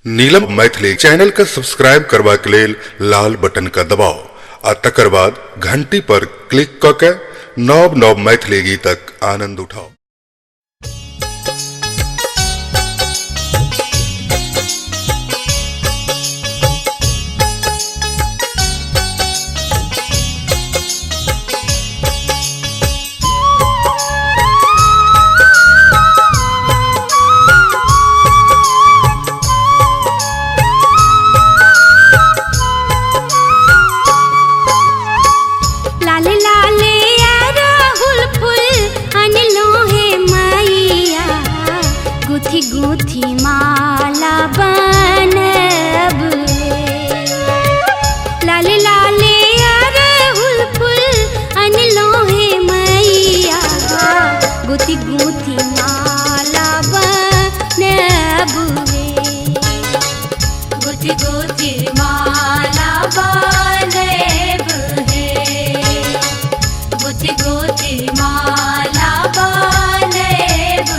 नीलम Maithili channel का subscribe करबा के लेल लाल बटन का दबाओ आ तकर बाद घंटी पर क्लिक क के नव नव मैथिली गीतक आनंद उठाओ। गुथी माला बनब लाले लाले अरहुल फूल अनलो हे मैया गुथी गुथी माला बनब गुथी गुथी माला बनब गुथी गुथी माला बनब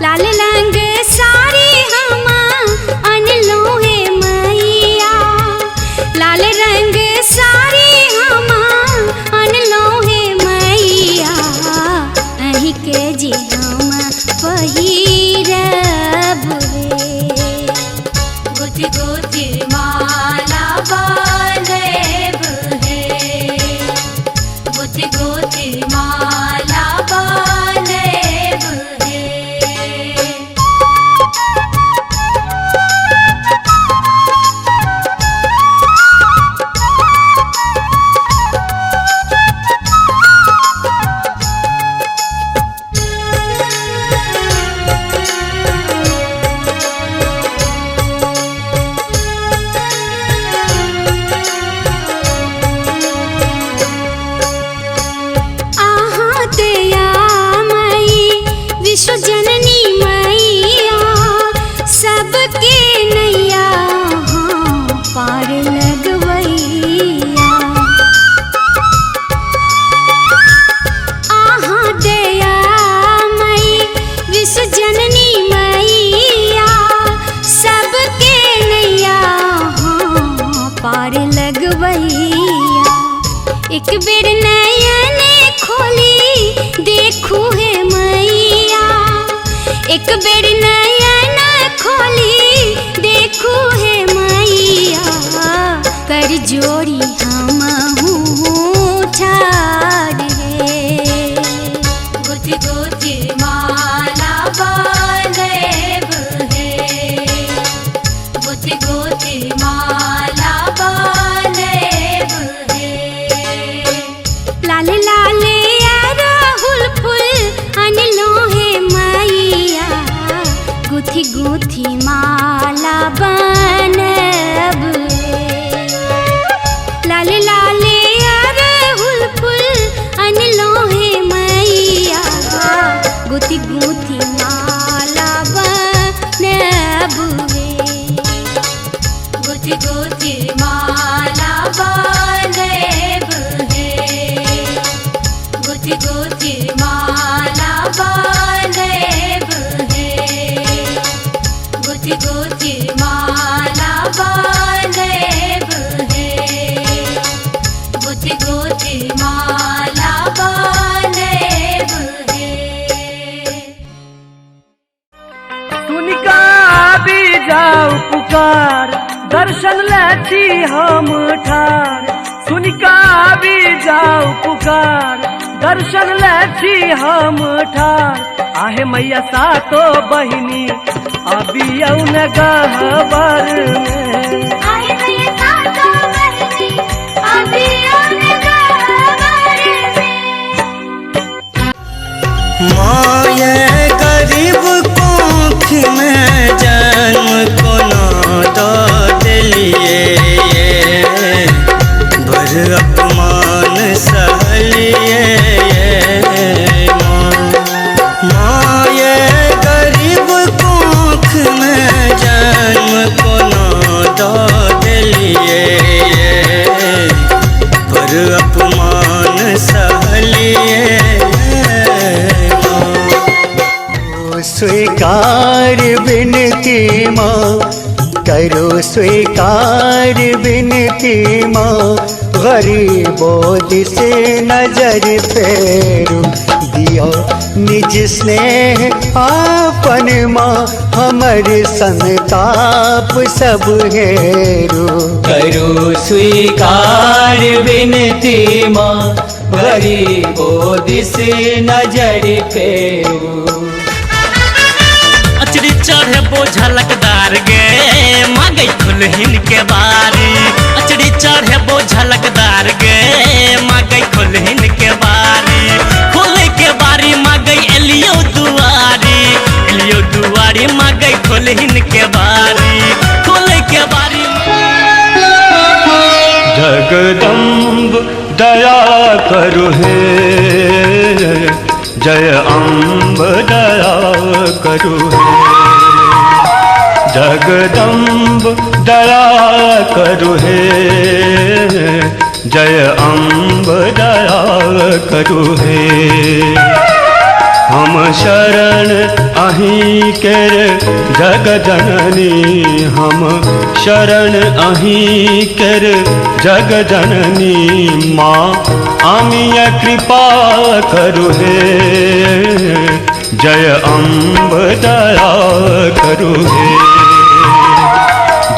लाल रंग साड़ी हम अनलो हे मैया लाल रंग साड़ी हम अनलो हे मैया अही के जी हम पहिरब गुथी गुथी माला बनब गुथी गुथी माला बनब एक बेर नयन खोली देखू हे मैया, एक बेर नयन खोली देखू हे मैया कर जोड़ी हमहू ठाड़ हे गुथि गुथि माला बांधब हे गुथि गुथि माला बांधब हे लाल लाल अड़हुल फूल अनलो हे मैया गुथि गुथि माला बनब हे लाल लाल अड़हुल फूल अनलो हे मैया गुथि गुथि माला बनब हे गुथि गुथि माला बनब हे गुथि गुथि माला बनब हे गुथि गुथि माला बनब हे गुथि गुथि माला बनब हे सुनिका भी जाऊ पुकार दर्शन लाची हम ठार सुनिका भी जाऊ पुकार दर्शन लाची हम ठार आहे मैया सातो बहिनी अभी औन गहबर में आहे मैया सातो बहिनी अभी औन गहबर में माये गरीब कोख में जन्म को तो दिलिए भर अपमान सहलिए माये गरीब कोख में जन्म को तो दिलिए भर अपमान सहलिए स्वीकार विनती माँ करो स्वीकार विनती माँ गरीबों से नजर फेरो दियो निज स्नेह आपन माँ हमर संताप सब हेरो करो स्वीकार विनती माँ गरीबों से नजर फेरो अचरी चढ़े बोझा लकदार गे मांगे खुलहिन के बारी अचरी चढ़े बोझा लकदार गे मांगे खुलहिन के बारी खोले के बारी मांगे एलियो दुआरी मांगे खुलहिन के बारी खोले के बारी जगदम्ब दया करु हे जय अम्ब दया करु हे जगदम्ब दया करु हे जय अम्ब दया करु हे हम शरण अहीं केर जग जननी हम शरण अहीं केर जग जननी माँ आमिया कृपा करु हे जय अम्ब दया करु हे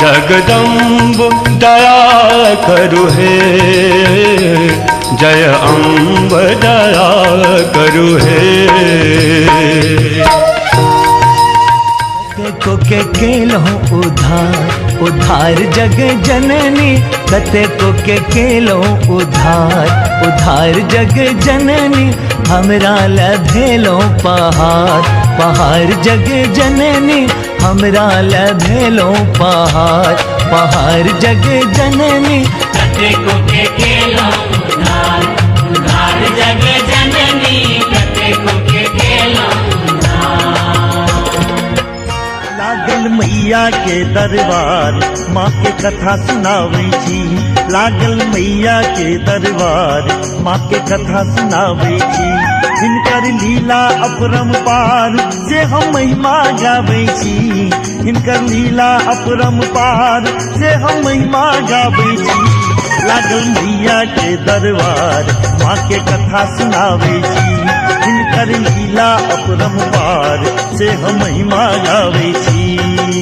जगदम्ब दया करु हे जय अम्ब दया करु हे को के केलो उधार उधार जग जननी कते को के केलो उधार जग जननी हमरा लभेलो पहाड़ जग जननी हमरा लभेलो पहाड़ जग जननी कते को के केलो उधार जग जननी कते को के केलो लागल मैया के दरबार माँ के कथा सुनावे छी लागल मैया के दरबार माँ के कथा सुनावे छी हिनकर लीला अपरंपार से हम महिमा गावे छी हिनकर लीला अपरंपार से हम महिमा गावे छी लागल मैया के दरबार माँ के कथा सुनावे छी हिनकर कर लीला अपरंपार से हम महिमा गावे छी।